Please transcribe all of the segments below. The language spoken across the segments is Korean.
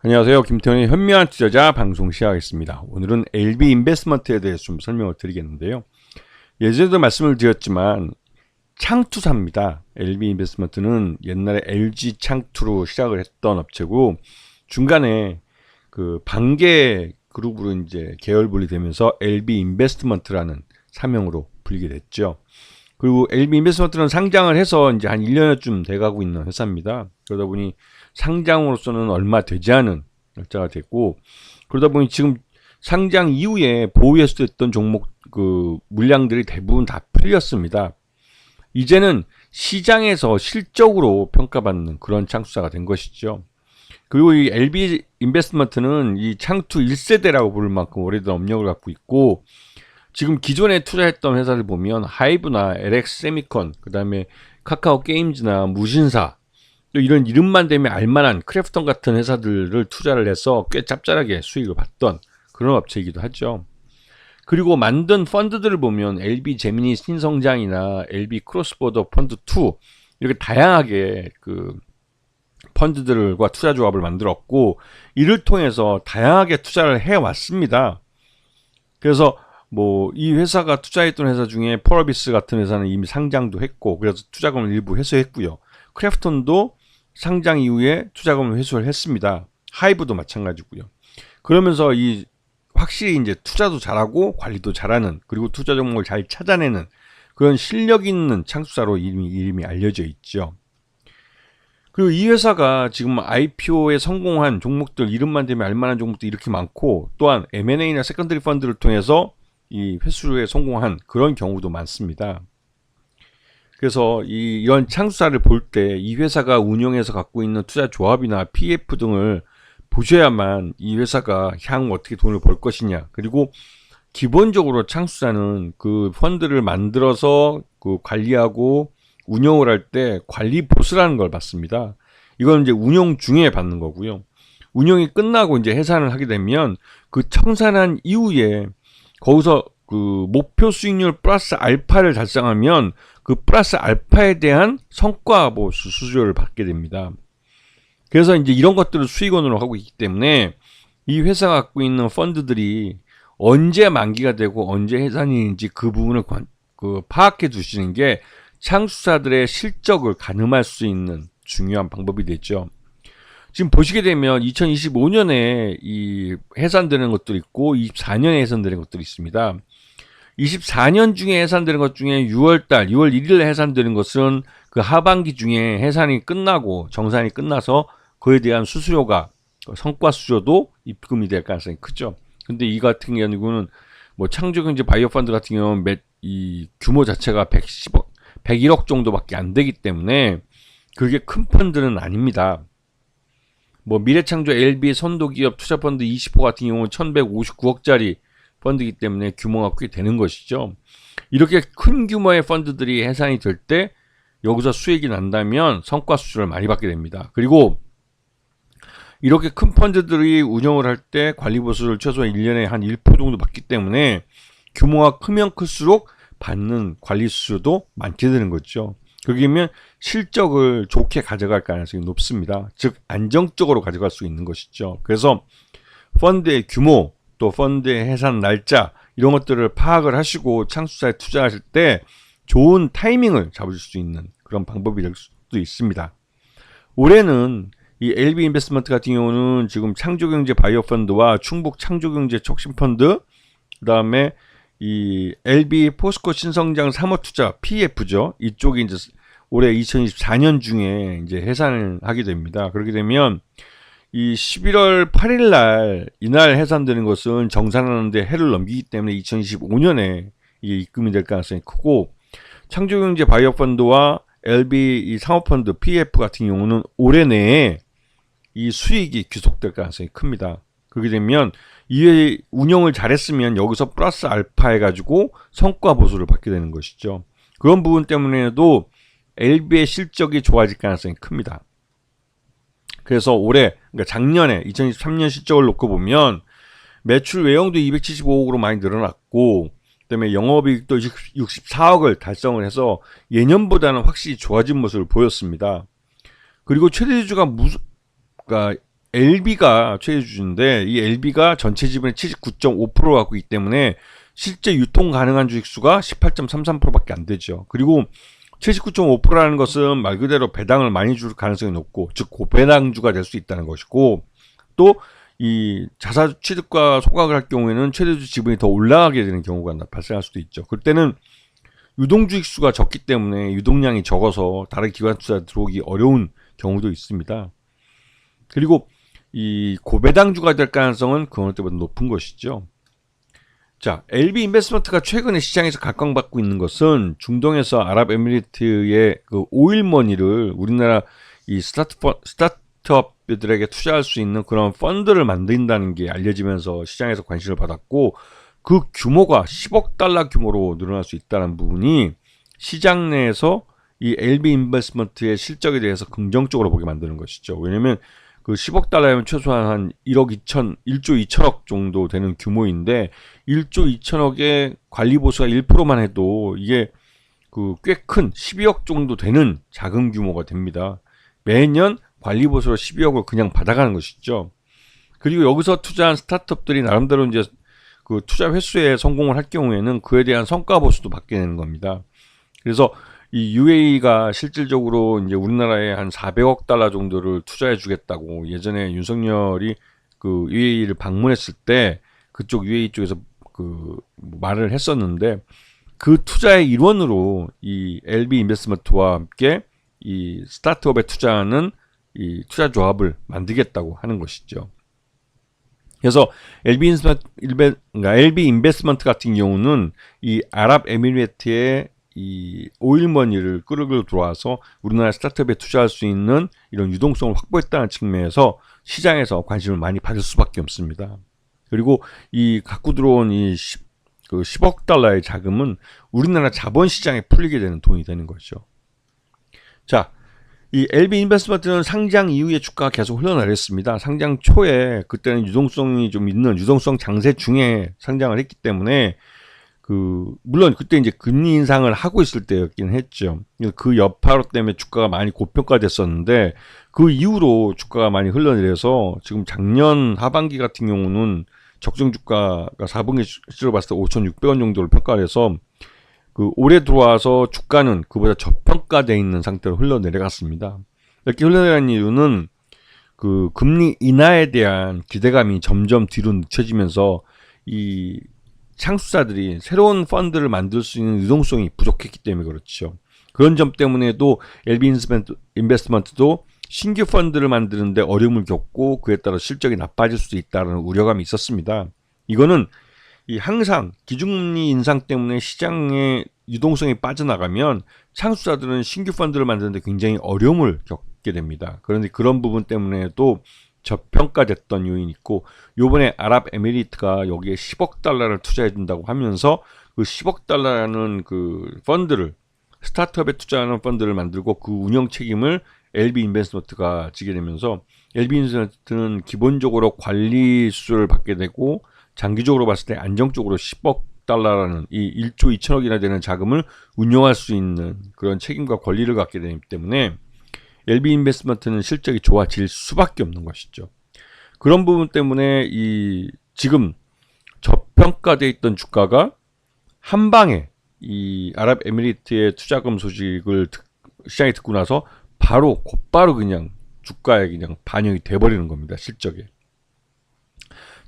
안녕하세요. 김태현의 현명한 투자자 방송 시작하겠습니다. 오늘은 LB 인베스트먼트에 대해서 좀 설명을 드리겠는데요. 예전에도 말씀을 드렸지만 창투사입니다. LB 인베스트먼트는 옛날에 LG 창투로 시작을 했던 업체고 중간에 그 반개 그룹으로 이제 계열 분리되면서 LB 인베스트먼트라는 사명으로 불리게 됐죠. 그리고 LB 인베스트먼트는 상장을 해서 이제 한 1년여쯤 돼가고 있는 회사입니다. 그러다 보니 상장으로서는 얼마 되지 않은 날짜가 됐고, 그러다 보니 지금 상장 이후에 보유했었던 종목 그 물량들이 대부분 다 풀렸습니다. 이제는 시장에서 실적으로 평가받는 그런 창투사가 된 것이죠. 그리고 이 LB 인베스트먼트는 이 창투 1세대라고 부를 만큼 오래된 업력을 갖고 있고, 지금 기존에 투자했던 회사를 보면 하이브나 LX 세미콘, 그 다음에 카카오 게임즈나 무신사, 또 이런 이름만 되면 알만한 크래프톤 같은 회사들을 투자를 해서 꽤 짭짤하게 수익을 봤던 그런 업체이기도 하죠. 그리고 만든 펀드들을 보면 LB 제미니 신성장이나 LB 크로스보더 펀드 2 이렇게 다양하게 그 펀드들과 투자 조합을 만들었고, 이를 통해서 다양하게 투자를 해왔습니다. 그래서 뭐 이 회사가 투자했던 회사 중에 펄어비스 같은 회사는 이미 상장도 했고, 그래서 투자금을 일부 회수했고요. 크래프톤도 상장 이후에 투자금을 회수를 했습니다. 하이브도 마찬가지고요. 그러면서 이 확실히 이제 투자도 잘하고 관리도 잘하는, 그리고 투자 종목을 잘 찾아내는 그런 실력 있는 창투사로 이름이 알려져 있죠. 그리고 이 회사가 지금 IPO에 성공한 종목들, 이름만 되면 알만한 종목도 이렇게 많고, 또한 M&A나 세컨더리 펀드를 통해서 이 회수에 성공한 그런 경우도 많습니다. 그래서 이런 창투사를 볼 때 이 회사가 운영해서 갖고 있는 투자 조합이나 PF 등을 보셔야만 이 회사가 향후 어떻게 돈을 벌 것이냐, 그리고 기본적으로 창투사는 그 펀드를 만들어서 그 관리하고 운영을 할 때 관리 보수라는 걸 받습니다. 이건 이제 운영 중에 받는 거고요. 운영이 끝나고 이제 해산을 하게 되면 그 청산한 이후에 거기서 그 목표 수익률 플러스 알파를 달성하면 그 플러스 알파에 대한 성과 보수 수수료를 받게 됩니다. 그래서 이제 이런 것들을 수익원으로 하고 있기 때문에 이 회사가 갖고 있는 펀드들이 언제 만기가 되고 언제 해산인지 그 부분을 파악해 두시는 게 창투사들의 실적을 가늠할 수 있는 중요한 방법이 되죠. 지금 보시게 되면 2025년에 이 해산되는 것들이 있고 24년에 해산되는 것들이 있습니다. 24년 중에 해산되는 것 중에 6월 1일에 해산되는 것은 그 하반기 중에 해산이 끝나고 정산이 끝나서 그에 대한 수수료가, 성과 수수료도 입금이 될 가능성이 크죠. 근데 이 같은 경우는 뭐 창조경제 바이오 펀드 같은 경우는 이 규모 자체가 101억 정도밖에 안 되기 때문에 그게 큰 펀드는 아닙니다. 뭐 미래창조 LB 선도기업 투자펀드 20호 같은 경우는 1159억짜리 펀드이기 때문에 규모가 꽤 되는 것이죠. 이렇게 큰 규모의 펀드들이 해산이 될 때 여기서 수익이 난다면 성과 수수료를 많이 받게 됩니다. 그리고 이렇게 큰 펀드들이 운영을 할 때 관리 보수를 최소 1년에 한 1% 정도 받기 때문에 규모가 크면 클수록 받는 관리 수수료도 많게 되는 거죠. 그러면 실적을 좋게 가져갈 가능성이 높습니다. 즉 안정적으로 가져갈 수 있는 것이죠. 그래서 펀드의 규모, 또 펀드의 해산 날짜, 이런 것들을 파악을 하시고 창투사에 투자하실 때 좋은 타이밍을 잡을 수 있는 그런 방법이 될 수도 있습니다. 올해는 이 LB 인베스트먼트 같은 경우는 지금 창조경제 바이오 펀드와 충북 창조경제 촉진 펀드, 그 다음에 이 LB 포스코 신성장 사모투자 PF죠. 이쪽이 이제 올해 2024년 중에 이제 해산을 하게 됩니다. 그렇게 되면 이 11월 8일 날 이날 해산되는 것은 정산하는데 해를 넘기기 때문에 2025년에 이게 입금이 될 가능성이 크고, 창조경제 바이오 펀드와 LB 이 상호펀드 PF 같은 경우는 올해 내에 이 수익이 귀속될 가능성이 큽니다. 그렇게 되면 이 운영을 잘했으면 여기서 플러스 알파 해가지고 성과 보수를 받게 되는 것이죠. 그런 부분 때문에도 LB의 실적이 좋아질 가능성이 큽니다. 그래서 올해, 그러니까 작년에 2023년 실적을 놓고 보면 매출 외형도 275억으로 많이 늘어났고, 그다음에 영업이익도 64억을 달성을 해서 예년보다는 확실히 좋아진 모습을 보였습니다. 그리고 최대주주가 그러니까 LB가 최대주주인데 이 LB가 전체 지분의 79.5%를 갖고 있기 때문에 실제 유통 가능한 주식수가 18.33%밖에 안 되죠. 그리고 79.5%라는 것은 말 그대로 배당을 많이 줄 가능성이 높고, 즉 고배당주가 될 수 있다는 것이고, 또 이 자사 취득과 소각을 할 경우에는 최대주 지분이 더 올라가게 되는 경우가 발생할 수도 있죠. 그때는 유동주식수가 적기 때문에 유동량이 적어서 다른 기관 투자 들어오기 어려운 경우도 있습니다. 그리고 이 고배당주가 될 가능성은 그 어느 때보다 높은 것이죠. 자, LB 인베스트먼트가 최근에 시장에서 각광받고 있는 것은 중동에서 아랍에미리트의 그 오일머니를 우리나라 이 스타트업들에게 투자할 수 있는 그런 펀드를 만든다는 게 알려지면서 시장에서 관심을 받았고, 그 규모가 10억 달러 규모로 늘어날 수 있다는 부분이 시장 내에서 이 LB 인베스트먼트의 실적에 대해서 긍정적으로 보게 만드는 것이죠. 왜냐면 그 10억 달러면 최소한 한 1조 2천억 정도 되는 규모인데 1조 2천억의 관리 보수가 1%만 해도 이게 그 꽤 큰 12억 정도 되는 자금 규모가 됩니다. 매년 관리 보수로 12억을 그냥 받아가는 것이죠. 그리고 여기서 투자한 스타트업들이 나름대로 이제 그 투자 횟수에 성공을 할 경우에는 그에 대한 성과 보수도 받게 되는 겁니다. 그래서 이 UAE가 실질적으로 이제 우리나라에 한 400억 달러 정도를 투자해 주겠다고 예전에 윤석열이 그 UAE를 방문했을 때 그쪽 UAE 쪽에서 그 말을 했었는데, 그 투자의 일원으로 이 LB 인베스트먼트와 함께 이 스타트업에 투자하는 이 투자 조합을 만들겠다고 하는 것이죠. 그래서 LB 인베스트먼트 같은 경우는 이 아랍에미리트의 이 오일머니를 끌고 들어와서 우리나라 스타트업에 투자할 수 있는 이런 유동성을 확보했다는 측면에서 시장에서 관심을 많이 받을 수밖에 없습니다. 그리고 이 갖고 들어온 이 10억 달러의 자금은 우리나라 자본시장에 풀리게 되는 돈이 되는 거죠. 자, 이 LB 인베스트먼트는 상장 이후에 주가가 계속 흘러내렸습니다. 상장 초에 그때는 유동성이 좀 있는 유동성 장세 중에 상장을 했기 때문에 물론 그때 이제 금리 인상을 하고 있을 때였긴 했죠. 그 여파로 때문에 주가가 많이 고평가됐었는데 그 이후로 주가가 많이 흘러내려서 지금 작년 하반기 같은 경우는 적정 주가가 4분기 실제로 봤을 때 5,600원 정도를 평가해서 그 올해 들어와서 주가는 그보다 저평가되어 있는 상태로 흘러내려갔습니다. 이렇게 흘러내려간 이유는 그 금리 인하에 대한 기대감이 점점 뒤로 늦춰지면서 이 창수자들이 새로운 펀드를 만들 수 있는 유동성이 부족했기 때문에 그렇죠. 그런 점 때문에도 LB 인베스트먼트도 신규 펀드를 만드는데 어려움을 겪고 그에 따라 실적이 나빠질 수도 있다는 우려감이 있었습니다. 이거는 항상 기준금리 인상 때문에 시장의 유동성이 빠져나가면 창수자들은 신규 펀드를 만드는데 굉장히 어려움을 겪게 됩니다. 그런데 그런 부분 때문에도 저평가됐던 요인이 있고, 요번에 아랍에미리트가 여기에 10억 달러를 투자해 준다고 하면서 그 10억 달러라는 그 펀드를 스타트업에 투자하는 펀드를 만들고 그 운영 책임을 LB 인베스트먼트가 지게 되면서 LB 인베스트먼트는 기본적으로 관리 수수료를 받게 되고 장기적으로 봤을 때 안정적으로 10억 달러라는 이 1조 2천억이나 되는 자금을 운용할 수 있는 그런 책임과 권리를 갖게 되기 때문에 LB 인베스트먼트는 실적이 좋아질 수밖에 없는 것이죠. 그런 부분 때문에 이 지금 저평가되어 있던 주가가 한 방에 이 아랍에미리트의 투자금 소식을 시장에 듣고 나서 곧바로 그냥 주가에 그냥 반영이 돼버리는 겁니다. 실적에.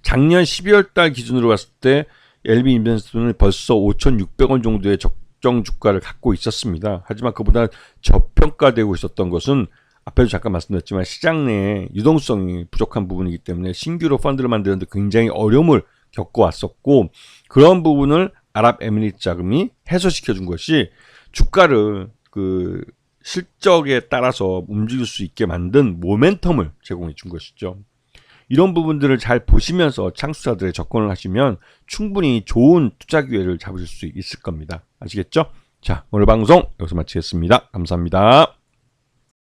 작년 12월 달 기준으로 봤을 때 LB 인베스트먼트는 벌써 5,600원 정도의 적정 주가를 갖고 있었습니다. 하지만 그보다 저평가되고 있었던 것은 앞에도 잠깐 말씀드렸지만 시장 내에 유동성이 부족한 부분이기 때문에 신규로 펀드를 만드는데 굉장히 어려움을 겪어왔었고, 그런 부분을 아랍에미리트 자금이 해소시켜준 것이 주가를 그 실적에 따라서 움직일 수 있게 만든 모멘텀을 제공해 준 것이죠. 이런 부분들을 잘 보시면서 창수자들의 접근을 하시면 충분히 좋은 투자 기회를 잡으실 수 있을 겁니다. 아시겠죠? 자, 오늘 방송 여기서 마치겠습니다. 감사합니다.